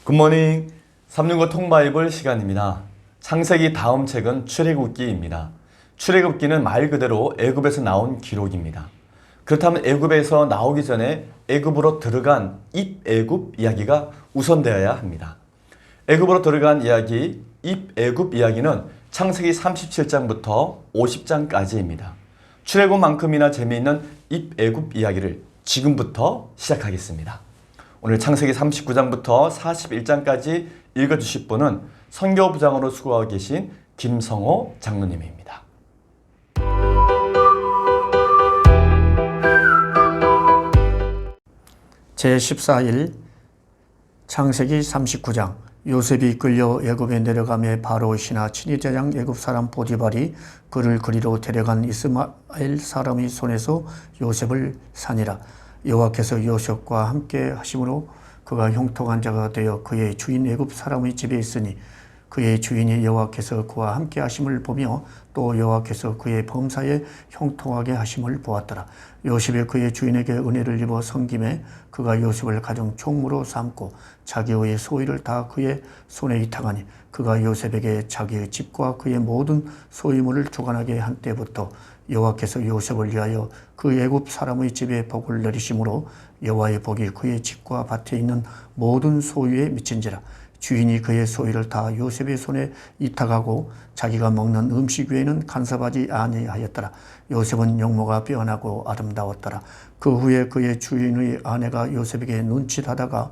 굿모닝 365 통바이블 시간입니다. 창세기 다음 책은 출애굽기입니다. 출애굽기는 말 그대로 애굽에서 나온 기록입니다. 그렇다면 애굽에서 나오기 전에 애굽으로 들어간 입애굽 이야기가 우선되어야 합니다. 애굽으로 들어간 이야기, 입애굽 이야기는 창세기 37장부터 50장까지입니다. 출애굽만큼이나 재미있는 입애굽 이야기를 지금부터 시작하겠습니다. 오늘 창세기 39장부터 41장까지 읽어주실 분은 선교부장으로 수고하고 계신 김성호 장로님입니다. 제14일 창세기 39장. 요셉이 끌려 애굽에 내려가며 바로 신하 친위대장 애굽 사람 보디발이 그를 그리로 데려간 이스마엘 사람의 손에서 요셉을 사니라. 여호와께서 요셉과 함께 하심으로 그가 형통한 자가 되어 그의 주인 애굽 사람의 집에 있으니 그의 주인이 여호와께서 그와 함께 하심을 보며 또 여호와께서 그의 범사에 형통하게 하심을 보았더라. 요셉이 그의 주인에게 은혜를 입어 섬김에 그가 요셉을 가정 총무로 삼고 자기의 소유를 다 그의 손에 위탁하니 그가 요셉에게 자기의 집과 그의 모든 소유물을 주관하게 한 때부터 여호와께서 요셉을 위하여 그 애굽 사람의 집에 복을 내리심으로 여호와의 복이 그의 집과 밭에 있는 모든 소유에 미친지라. 주인이 그의 소유를 다 요셉의 손에 위탁하고 자기가 먹는 음식 외에는 간섭하지 아니하였더라. 요셉은 용모가 빼어나고 아름다웠더라. 그 후에 그의 주인의 아내가 요셉에게 눈짓하다가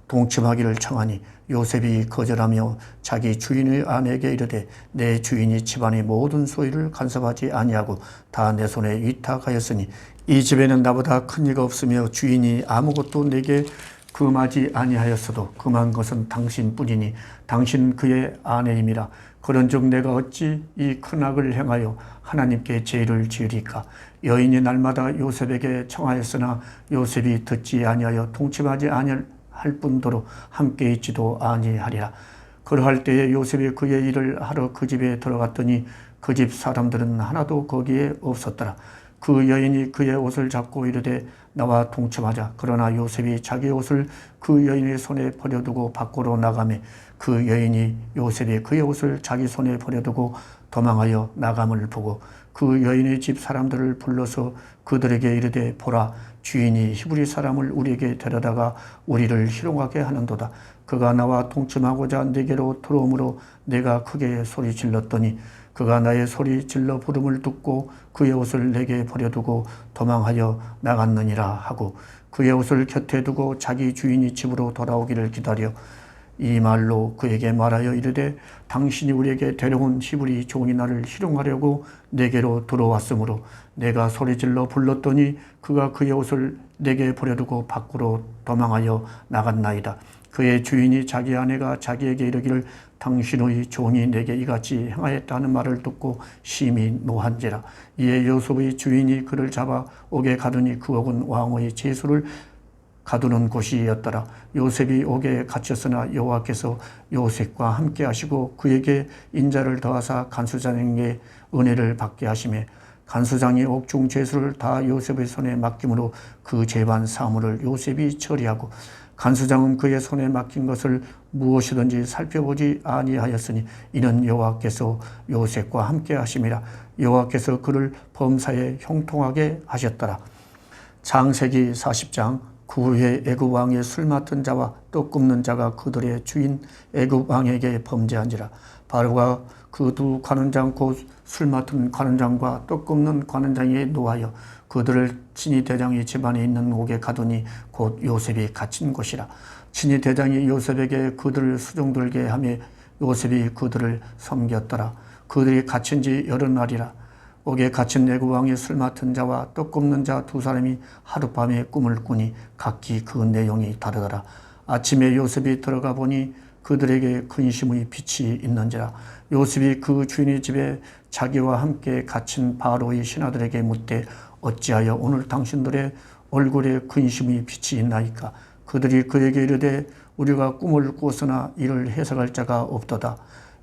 동침하기를 청하니 요셉이 거절하며 자기 주인의 아내에게 이르되 내 주인이 집안의 모든 소유를 간섭하지 아니하고 다 내 손에 위탁하였으니 이 집에는 나보다 큰 이가 없으며 주인이 아무것도 내게 금하지 아니하였어도 금한 것은 당신뿐이니 당신 그의 아내임이라. 그런즉 내가 어찌 이 큰 악을 행하여 하나님께 죄를 지으리까. 여인이 날마다 요셉에게 청하였으나 요셉이 듣지 아니하여 동침하지 아니할 뿐더러 함께 있지도 아니하리라. 그러할 때에 요셉이 그의 일을 하러 그 집에 들어갔더니 그 집 사람들은 하나도 거기에 없었더라. 그 여인이 그의 옷을 잡고 이르되 나와 동침하자. 그러나 요셉이 자기 옷을 그 여인의 손에 버려두고 밖으로 나가매 그 여인이 요셉이 그의 옷을 자기 손에 버려두고 도망하여 나감을 보고 그 여인의 집 사람들을 불러서 그들에게 이르되 보라, 주인이 히브리 사람을 우리에게 데려다가 우리를 희롱하게 하는도다. 그가 나와 동침하고자 내게로 들어오므로 내가 크게 소리 질렀더니 그가 나의 소리 질러 부름을 듣고 그의 옷을 내게 버려두고 도망하여 나갔느니라 하고 그의 옷을 곁에 두고 자기 주인이 집으로 돌아오기를 기다려 이 말로 그에게 말하여 이르되 당신이 우리에게 데려온 히브리 종이 나를 희롱하려고 내게로 들어왔으므로 내가 소리질러 불렀더니 그가 그의 옷을 내게 버려두고 밖으로 도망하여 나갔나이다. 그의 주인이 자기 아내가 자기에게 이르기를 당신의 종이 내게 이같이 행하였다 하는 말을 듣고 심히 노한지라. 이에 요셉의 주인이 그를 잡아 옥에 가두니 그 옥은 왕의 제수를 가두는 곳이었더라. 요셉이 옥에 갇혔으나 여호와께서 요셉과 함께 하시고 그에게 인자를 더하사 간수장에게 은혜를 받게 하시매 간수장이 옥중 죄수를 다 요셉의 손에 맡김으로 그 재반 사물을 요셉이 처리하고 간수장은 그의 손에 맡긴 것을 무엇이든지 살펴보지 아니하였으니 이는 여호와께서 요셉과 함께 하심이라. 여호와께서 그를 범사에 형통하게 하셨더라. 창세기 40장. 그 후에 애굽 왕의 술 맡은 자와 떡 굽는 자가 그들의 주인 애굽 왕에게 범죄한지라. 바로가 그 두 관원장 곧 술 맡은 관원장과 떡 굽는 관원장에 노하여 그들을 친위대장의 집안에 있는 옥에 가두니 곧 요셉이 갇힌 곳이라. 친위대장이 요셉에게 그들을 수종들게 하며 요셉이 그들을 섬겼더라. 그들이 갇힌 지 여러 날이라. 옥에 갇힌 애굽 왕의 술 맡은 자와 떡 굽는 자 두 사람이 하룻밤에 꿈을 꾸니 각기 그 내용이 다르더라. 아침에 요셉이 들어가 보니 그들에게 근심의 빛이 있는지라. 요셉이 그 주인의 집에 자기와 함께 갇힌 바로의 신하들에게 묻되 어찌하여 오늘 당신들의 얼굴에 근심의 빛이 있나이까. 그들이 그에게 이르되 우리가 꿈을 꾸었으나 이를 해석할 자가 없도다.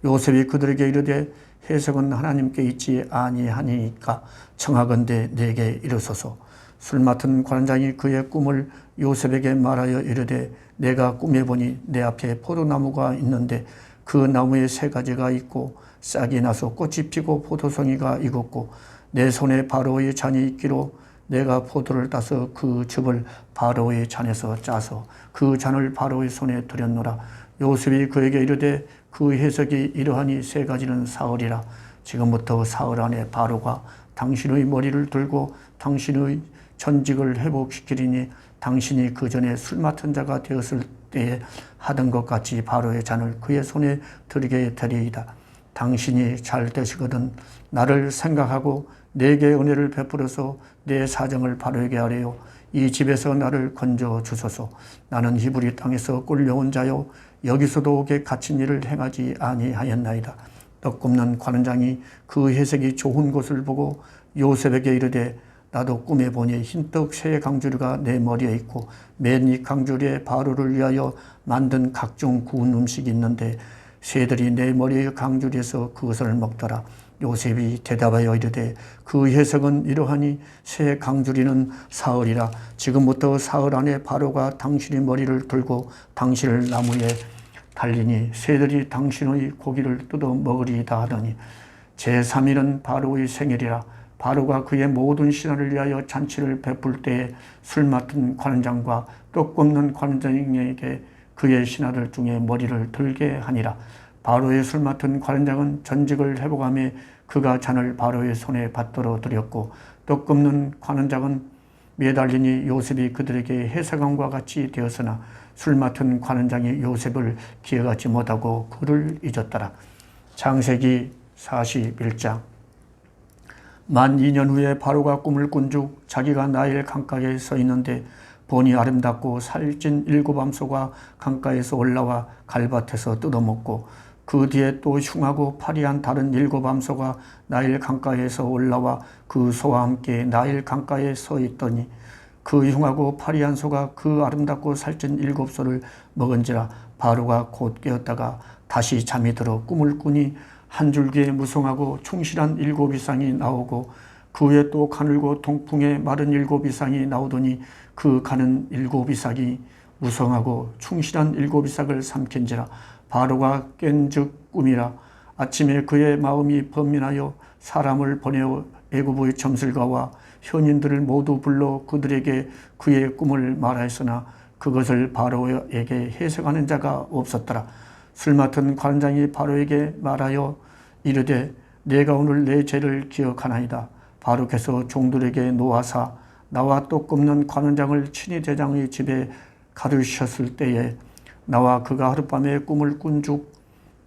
요셉이 그들에게 이르되 해석은 하나님께 있지 아니하니까 청하건대 내게 이르소서. 술 맡은 관장이 그의 꿈을 요셉에게 말하여 이르되 내가 꿈에 보니 내 앞에 포도나무가 있는데 그 나무에 세 가지가 있고 싹이 나서 꽃이 피고 포도송이가 익었고 내 손에 바로의 잔이 있기로 내가 포도를 따서 그 즙을 바로의 잔에서 짜서 그 잔을 바로의 손에 들였노라. 요셉이 그에게 이르되 그 해석이 이러하니 세 가지는 사흘이라. 지금부터 사흘 안에 바로가 당신의 머리를 들고 당신의 전직을 회복시키리니 당신이 그 전에 술 맡은 자가 되었을 때에 하던 것 같이 바로의 잔을 그의 손에 들게 되리이다. 당신이 잘 되시거든 나를 생각하고 내게 은혜를 베풀어서 내 사정을 바로에게 하래요. 이 집에서 나를 건져 주소서. 나는 히브리 땅에서 꿀려온 자요 여기서도 오게 갇힌 일을 행하지 아니하였나이다. 떡 굽는 관원장이 그 해석이 좋은 것을 보고 요셉에게 이르되 나도 꿈에 보니 흰떡 세 강주리가 내 머리에 있고 맨 이 강주리에 바로를 위하여 만든 각종 구운 음식이 있는데 새들이 내 머리의 강주리에서 그것을 먹더라. 요셉이 대답하여 이르되 그 해석은 이러하니 새 강주리는 사흘이라. 지금부터 사흘 안에 바로가 당신의 머리를 들고 당신을 나무에 달리니 새들이 당신의 고기를 뜯어 먹으리이다 하더니 제3일은 바로의 생일이라. 바로가 그의 모든 신하를 위하여 잔치를 베풀 때에 술 맡은 관원장과 떡 굽는 관원장에게 그의 신하들 중에 머리를 들게 하니라. 바로의 술 맡은 관원장은 전직을 회복하며 그가 잔을 바로의 손에 받들어 드렸고 떡 굽는 관원장은 매달리니 요셉이 그들에게 해석함과 같이 되었으나 술 맡은 관원장이 요셉을 기억하지 못하고 그를 잊었더라. 창세기 41장. 만 2년 후에 바로가 꿈을 꾼즉 자기가 나일 강가에 서 있는데 보니 아름답고 살찐 7암소가 강가에서 올라와 갈밭에서 뜯어먹고 그 뒤에 또 흉하고 파리한 다른 7암소가 나일 강가에서 올라와 그 소와 함께 나일 강가에 서 있더니 그 흉하고 파리한 소가 그 아름답고 살찐 7소를 먹은지라. 바로가 곧 깨었다가 다시 잠이 들어 꿈을 꾸니 한 줄기에 무성하고 충실한 7이상이 나오고 그 후에 또 가늘고 동풍에 마른 7이상이 나오더니 그 가는 7이삭이 무성하고 충실한 7이삭을 삼킨지라. 바로가 깬즉 꿈이라. 아침에 그의 마음이 번민하여 사람을 보내어 애굽의 점술가와 현인들을 모두 불러 그들에게 그의 꿈을 말하였으나 그것을 바로에게 해석하는 자가 없었더라. 술 맡은 관장이 바로에게 말하여 이르되 내가 오늘 내 죄를 기억하나이다. 바로께서 종들에게 노하사 나와 떡 굽는 관원장을 친히 대장의 집에 가두셨을 때에 나와 그가 하룻밤에 꿈을 꾼즉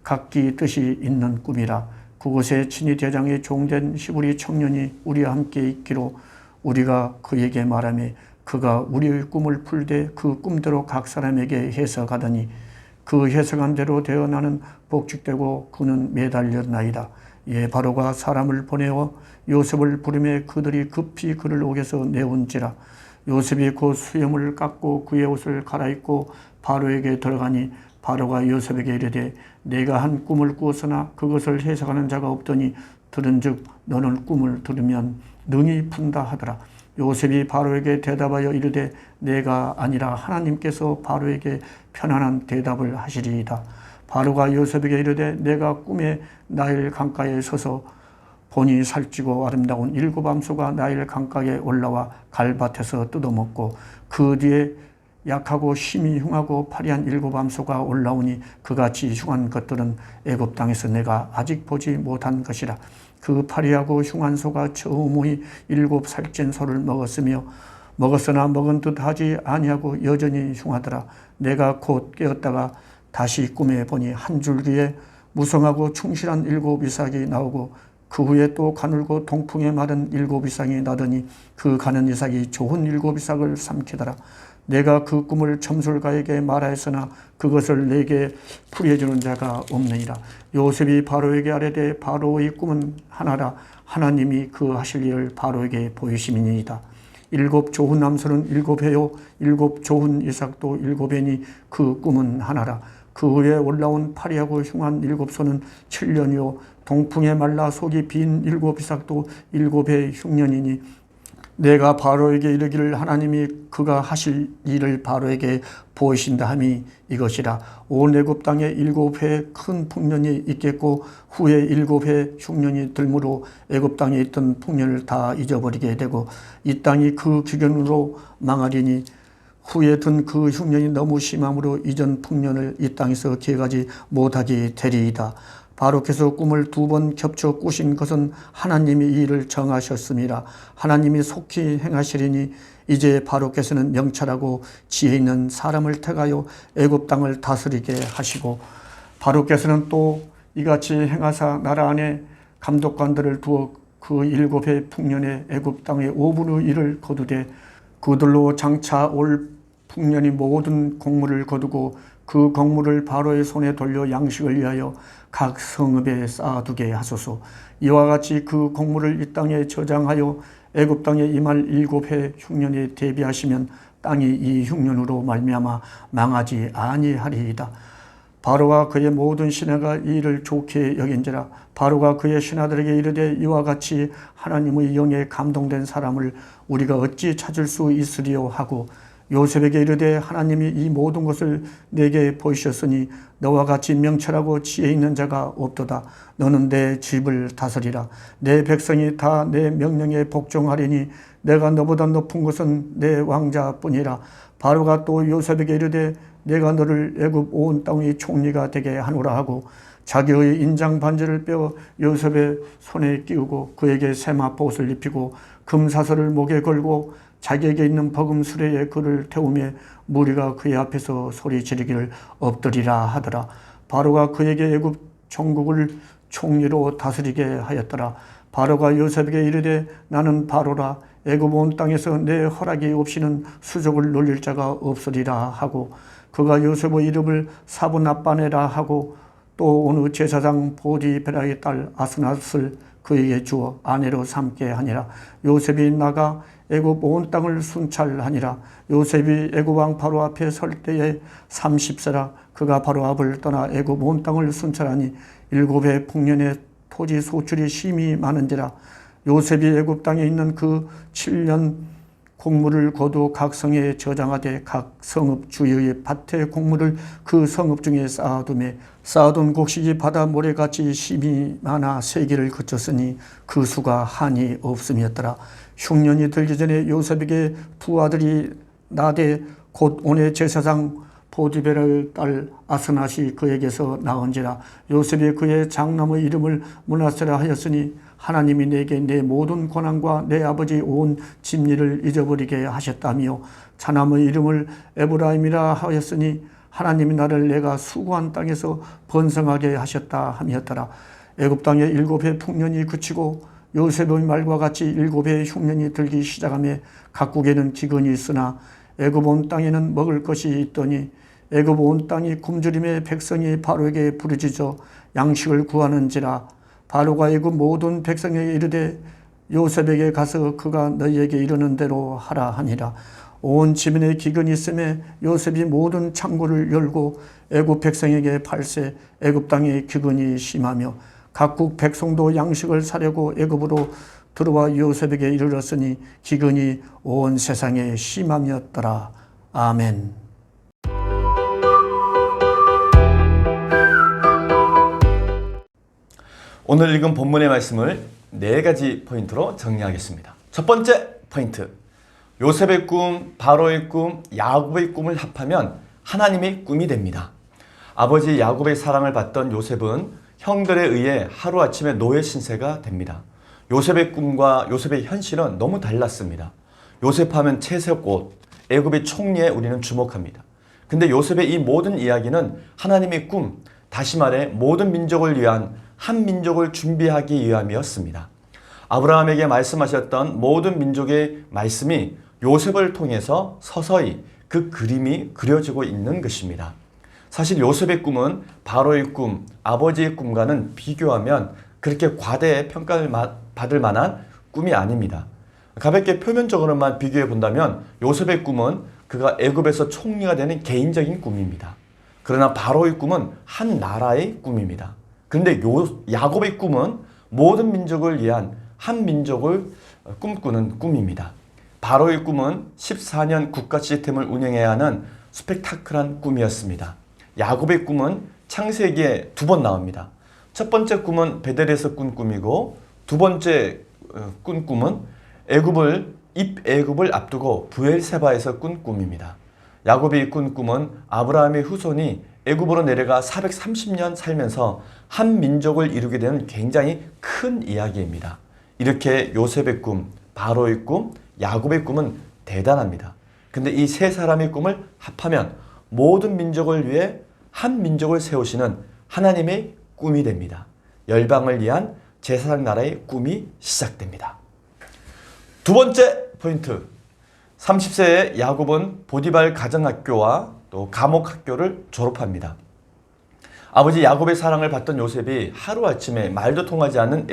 각기 뜻이 있는 꿈이라. 그곳에 친히 대장의 종된 히브리 청년이 우리와 함께 있기로 우리가 그에게 말하며 그가 우리의 꿈을 풀되 그 꿈대로 각 사람에게 해석하더니 그 해석한 대로 되어 나는 복직되고 그는 매달렸나이다. 예, 바로가 사람을 보내어 요셉을 부르매 그들이 급히 그를 옥에서 내온지라. 요셉이 곧 수염을 깎고 그의 옷을 갈아입고 바로에게 들어가니 바로가 요셉에게 이르되 내가 한 꿈을 꾸었으나 그것을 해석하는 자가 없더니 들은즉 너는 꿈을 들으면 능히 푼다 하더라. 요셉이 바로에게 대답하여 이르되 내가 아니라 하나님께서 바로에게 편안한 대답을 하시리이다. 바로가 요셉에게 이르되 내가 꿈에 나일 강가에 서서 보니 살찌고 아름다운 7암소가 나일 강가에 올라와 갈밭에서 뜯어먹고 그 뒤에 약하고 심히 흉하고 파리한 7암소가 올라오니 그같이 흉한 것들은 애굽 땅에서 내가 아직 보지 못한 것이라. 그 파리하고 흉한 소가 처음의 7살찐 소를 먹었으나 먹은 듯 하지 아니하고 여전히 흉하더라. 내가 곧 깨었다가 다시 꿈에 보니 한 줄기에 무성하고 충실한 7이삭이 나오고 그 후에 또 가늘고 동풍에 마른 7이삭이 나더니 그 가는 이삭이 좋은 7이삭을 삼키더라. 내가 그 꿈을 점술가에게 말하였으나 그것을 내게 풀이해주는 자가 없느니라. 요셉이 바로에게 아뢰되 바로의 꿈은 하나라. 하나님이 그 하실 일을 바로에게 보이심이니이다. 7 좋은 남소는 7회요 7 좋은 이삭도 7회니 그 꿈은 하나라. 그 후에 올라온 파리하고 흉한 7소는 7년이요 동풍에 말라 속이 빈 7이삭도 7회 흉년이니 내가 바로에게 이르기를 하나님이 그가 하실 일을 바로에게 보이신다 함이 이것이라. 온 애굽 땅에 7해 큰 풍년이 있겠고 후에 7해 흉년이 들므로 애굽 땅에 있던 풍년을 다 잊어버리게 되고 이 땅이 그 기근으로 망하리니 후에 든 그 흉년이 너무 심함으로 이전 풍년을 이 땅에서 기억하지 못하게 되리이다. 바로께서 꿈을 2번 겹쳐 꾸신 것은 하나님이 이 일을 정하셨습니다. 하나님이 속히 행하시리니 이제 바로께서는 명철하고 지혜 있는 사람을 택하여 애굽 땅을 다스리게 하시고 바로께서는 또 이같이 행하사 나라 안에 감독관들을 두어 그 7해 풍년에 애굽 땅의 5분의 1을 거두되 그들로 장차 올 풍년이 모든 곡물을 거두고 그 곡물을 바로의 손에 돌려 양식을 위하여 각 성읍에 쌓아두게 하소서. 이와 같이 그 곡물을 이 땅에 저장하여 애굽 땅에 임할 7해 흉년에 대비하시면 땅이 이 흉년으로 말미암아 망하지 아니하리이다. 바로와 그의 모든 신하가 이 일을 좋게 여긴지라. 바로가 그의 신하들에게 이르되 이와 같이 하나님의 영에 감동된 사람을 우리가 어찌 찾을 수 있으리요 하고 요셉에게 이르되 하나님이 이 모든 것을 내게 보이셨으니 너와 같이 명철하고 지혜 있는 자가 없도다. 너는 내 집을 다스리라. 내 백성이 다 내 명령에 복종하리니 내가 너보다 높은 것은 내 왕자뿐이라. 바로가 또 요셉에게 이르되 내가 너를 애굽 온 땅의 총리가 되게 하노라 하고 자기의 인장 반지를 빼어 요셉의 손에 끼우고 그에게 세마포옷을 입히고 금사슬을 목에 걸고 자기에게 있는 버금 수레에 그를 태우며 무리가 그의 앞에서 소리 지르기를 엎드리라 하더라. 바로가 그에게 애굽 총국을 총리로 다스리게 하였더라. 바로가 요셉에게 이르되 나는 바로라. 애굽 온 땅에서 내 허락이 없이는 수족을 놀릴 자가 없으리라 하고 그가 요셉의 이름을 사브나빠네라 하고 또 어느 제사장 보디베라의 딸 아스낫을 그에게 주어 아내로 삼게 하니라. 요셉이 나가 애굽 온 땅을 순찰하니라. 요셉이 애굽 왕 바로 앞에 설 때에 30세라. 그가 바로 앞을 떠나 애굽 온 땅을 순찰하니 7해 풍년에 토지 소출이 심히 많은지라. 요셉이 애굽 땅에 있는 그 7년 곡물을 거두 각 성에 저장하되 각 성읍 주위의 밭의 곡물을 그 성읍 중에 쌓아두며 쌓아둔 곡식이 바다 모래같이 심히 많아 세기를 거쳤으니 그 수가 한이 없음이었더라. 흉년이 들기 전에 요셉에게 두 아들이 나되 곧 온의 제사장 보디베라의 딸 아스낫이 그에게서 나온지라. 요셉이 그의 장남의 이름을 므낫세라 하였으니 하나님이 내게 내 모든 고난과 내 아버지 온 집리를 잊어버리게 하셨다며 차남의 이름을 에브라임이라 하였으니 하나님이 나를 내가 수고한 땅에서 번성하게 하셨다 함이었더라. 애굽 땅에 7해 풍년이 그치고 요셉의 말과 같이 7해 흉년이 들기 시작하며 각국에는 기근이 있으나 애굽 온 땅에는 먹을 것이 있더니 애굽 온 땅이 굶주림에 백성이 바로에게 부르짖어 양식을 구하는지라. 바로가 애굽 모든 백성에게 이르되 요셉에게 가서 그가 너희에게 이르는 대로 하라 하니라. 온 지면에 기근이 있음에 요셉이 모든 창고를 열고 애굽 백성에게 팔세 애굽 땅에 기근이 심하며 각국 백성도 양식을 사려고 애굽으로 들어와 요셉에게 이르렀으니 기근이 온 세상에 심함이었더라. 아멘. 오늘 읽은 본문의 말씀을 4가지 포인트로 정리하겠습니다. 첫 번째 포인트, 요셉의 꿈, 바로의 꿈, 야곱의 꿈을 합하면 하나님의 꿈이 됩니다. 아버지 야곱의 사랑을 받던 요셉은 형들에 의해 하루아침에 노예 신세가 됩니다. 요셉의 꿈과 요셉의 현실은 너무 달랐습니다. 요셉하면 채색옷, 애굽의 총리에 우리는 주목합니다. 근데 요셉의 이 모든 이야기는 하나님의 꿈, 다시 말해 모든 민족을 위한 한 민족을 준비하기 위함이었습니다. 아브라함에게 말씀하셨던 모든 민족의 말씀이 요셉을 통해서 서서히 그 그림이 그려지고 있는 것입니다. 사실 요셉의 꿈은 바로의 꿈, 아버지의 꿈과는 비교하면 그렇게 과대 평가를 받을 만한 꿈이 아닙니다. 가볍게 표면적으로만 비교해 본다면 요셉의 꿈은 그가 애굽에서 총리가 되는 개인적인 꿈입니다. 그러나 바로의 꿈은 한 나라의 꿈입니다. 그런데 야곱의 꿈은 모든 민족을 위한 한 민족을 꿈꾸는 꿈입니다. 바로의 꿈은 14년 국가 시스템을 운영해야 하는 스펙타클한 꿈이었습니다. 야곱의 꿈은 창세기에 2번 나옵니다. 첫 번째 꿈은 베델에서 꾼 꿈이고 두 번째 꾼 꿈은 애굽을 앞두고 브엘세바에서 꾼 꿈입니다. 야곱이 꾼 꿈은 아브라함의 후손이 애굽으로 내려가 430년 살면서 한 민족을 이루게 되는 굉장히 큰 이야기입니다. 이렇게 요셉의 꿈, 바로의 꿈, 야곱의 꿈은 대단합니다. 근데 이 세 사람의 꿈을 합하면 모든 민족을 위해 한 민족을 세우시는 하나님의 꿈이 됩니다. 열방을 위한 제사장 나라의 꿈이 시작됩니다. 두 번째 포인트. 30세의 야곱은 보디발 가정학교와 또 감옥학교를 졸업합니다. 아버지 야곱의 사랑을 받던 요셉이 하루아침에 말도 통하지 않는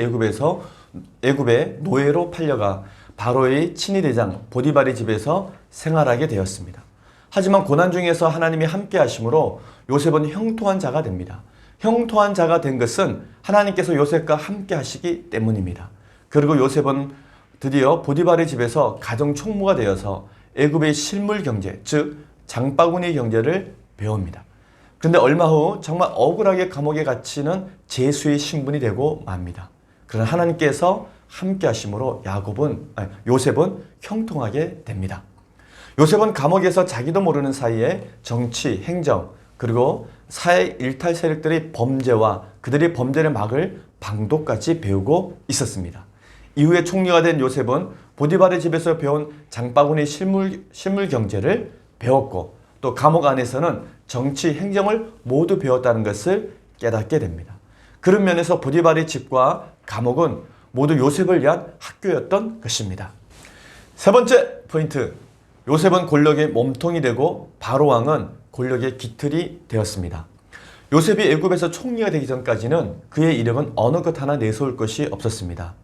애굽의 노예로 팔려가 바로의 친위대장 보디발의 집에서 생활하게 되었습니다. 하지만 고난 중에서 하나님이 함께 하심으로 요셉은 형통한 자가 됩니다. 형통한 자가 된 것은 하나님께서 요셉과 함께 하시기 때문입니다. 그리고 요셉은 드디어 보디발의 집에서 가정 총무가 되어서 애굽의 실물 경제, 즉 장바구니 경제를 배웁니다. 그런데 얼마 후 정말 억울하게 감옥에 갇히는 죄수의 신분이 되고 맙니다. 그러나 하나님께서 함께 하심으로 요셉은 형통하게 됩니다. 요셉은 감옥에서 자기도 모르는 사이에 정치, 행정, 그리고 사회 일탈 세력들의 범죄와 그들의 범죄를 막을 방도까지 배우고 있었습니다. 이후에 총리가 된 요셉은 보디발의 집에서 배운 장바구니 실물 경제를 배웠고 또 감옥 안에서는 정치, 행정을 모두 배웠다는 것을 깨닫게 됩니다. 그런 면에서 보디발의 집과 감옥은 모두 요셉을 위한 학교였던 것입니다. 세 번째 포인트. 요셉은 권력의 몸통이 되고 바로 왕은 권력의 깃털이 되었습니다. 요셉이 애굽에서 총리가 되기 전까지는 그의 이름은 어느 것 하나 내세울 것이 없었습니다.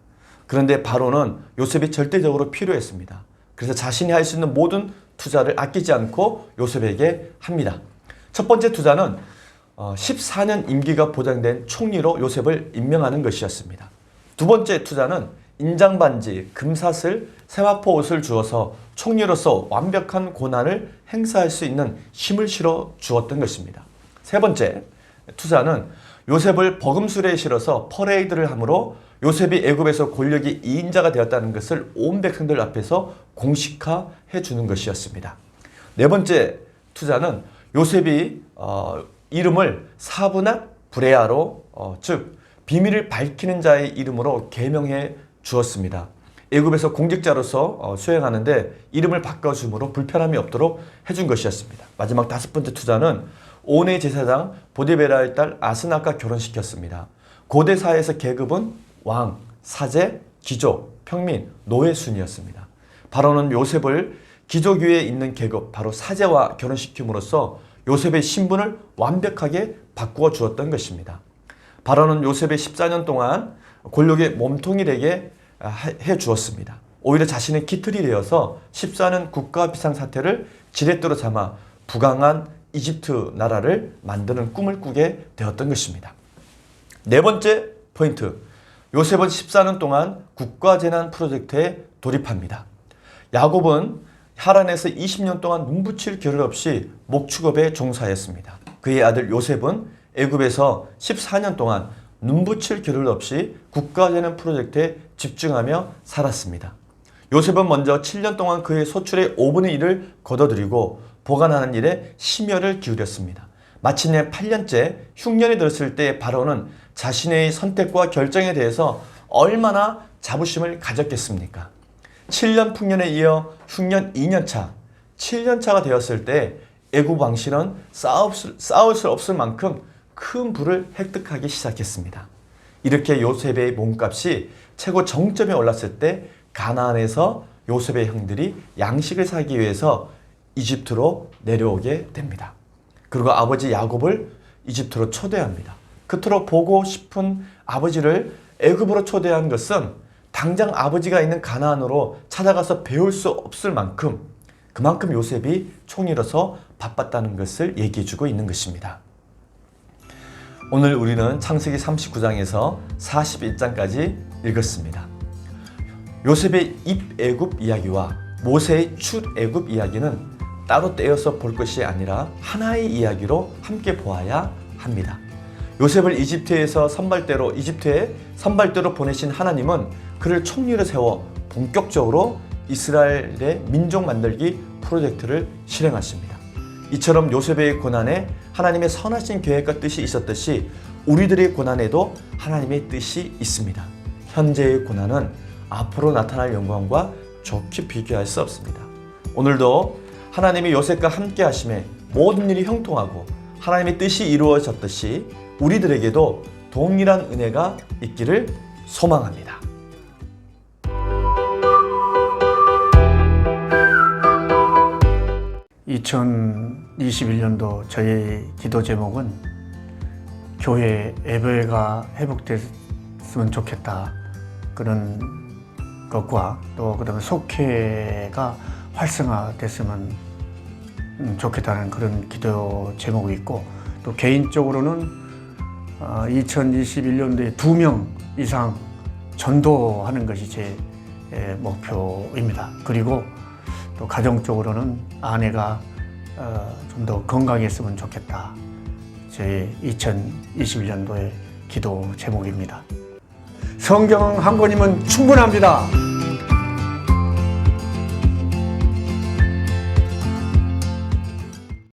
그런데 바로는 요셉이 절대적으로 필요했습니다. 그래서 자신이 할 수 있는 모든 투자를 아끼지 않고 요셉에게 합니다. 첫 번째 투자는 14년 임기가 보장된 총리로 요셉을 임명하는 것이었습니다. 두 번째 투자는 인장반지, 금사슬, 세마포 옷을 주어서 총리로서 완벽한 권한을 행사할 수 있는 힘을 실어 주었던 것입니다. 세 번째 투자는 요셉을 버금술에 실어서 퍼레이드를 함으로 요셉이 애굽에서 권력의 2인자가 되었다는 것을 온 백성들 앞에서 공식화해 주는 것이었습니다. 네 번째 투자는 요셉이 이름을 사브낫 브레아로 즉 비밀을 밝히는 자의 이름으로 개명해 주었습니다. 애굽에서 공직자로서 수행하는데 이름을 바꿔줌으로 불편함이 없도록 해준 것이었습니다. 마지막 다섯 번째 투자는 온의 제사장 보디베라의 딸 아스나과 결혼시켰습니다. 고대 사회에서 계급은 왕, 사제, 귀족, 평민, 노예 순이었습니다. 바로는 요셉을 귀족 위에 있는 계급, 바로 사제와 결혼시킴으로써 요셉의 신분을 완벽하게 바꾸어 주었던 것입니다. 바로는 요셉의 14년 동안 권력의 몸통이 되게 해 주었습니다. 오히려 자신의 깃털이 되어서 14년 국가 비상사태를 지렛대로 삼아 부강한 이집트 나라를 만드는 꿈을 꾸게 되었던 것입니다. 네 번째 포인트. 요셉은 14년 동안 국가재난 프로젝트에 돌입합니다. 야곱은 하란에서 20년 동안 눈붙일 겨를 없이 목축업에 종사했습니다. 그의 아들 요셉은 애굽에서 14년 동안 눈붙일 겨를 없이 국가재난 프로젝트에 집중하며 살았습니다. 요셉은 먼저 7년 동안 그의 소출의 5분의 1을 거둬들이고 보관하는 일에 심혈을 기울였습니다. 마침내 8년째 흉년이 들었을 때 바로는 자신의 선택과 결정에 대해서 얼마나 자부심을 가졌겠습니까? 7년 풍년에 이어 흉년 2년차, 7년차가 되었을 때 애굽 왕실은 싸울 수 없을 만큼 큰 부를 획득하기 시작했습니다. 이렇게 요셉의 몸값이 최고 정점에 올랐을 때 가나안에서 요셉의 형들이 양식을 사기 위해서 이집트로 내려오게 됩니다. 그리고 아버지 야곱을 이집트로 초대합니다. 그토록 보고 싶은 아버지를 애굽으로 초대한 것은 당장 아버지가 있는 가나안으로 찾아가서 배울 수 없을 만큼 그만큼 요셉이 총리로서 바빴다는 것을 얘기해주고 있는 것입니다. 오늘 우리는 창세기 39장에서 41장까지 읽었습니다. 요셉의 입애굽 이야기와 모세의 출애굽 이야기는 따로 떼어서 볼 것이 아니라 하나의 이야기로 함께 보아야 합니다. 요셉을 이집트에 선발대로 보내신 하나님은 그를 총리로 세워 본격적으로 이스라엘의 민족 만들기 프로젝트를 실행하십니다. 이처럼 요셉의 고난에 하나님의 선하신 계획과 뜻이 있었듯이 우리들의 고난에도 하나님의 뜻이 있습니다. 현재의 고난은 앞으로 나타날 영광과 좋게 비교할 수 없습니다. 오늘도 하나님이 요셉과 함께 하심에 모든 일이 형통하고 하나님의 뜻이 이루어졌듯이 우리들에게도 동일한 은혜가 있기를 소망합니다. (2021년도) 저의 기도 제목은 교회 예배가 회복됐으면 좋겠다, 그런 것과 또 그다음에 속회가 활성화됐으면 좋겠다는 그런 기도 제목이 있고, 또 개인적으로는 2021년도에 2명 이상 전도하는 것이 제 목표입니다. 그리고 또 가정적으로는 아내가 좀 더 건강했으면 좋겠다, 제 2021년도의 기도 제목입니다. 성경 한 권이면 충분합니다.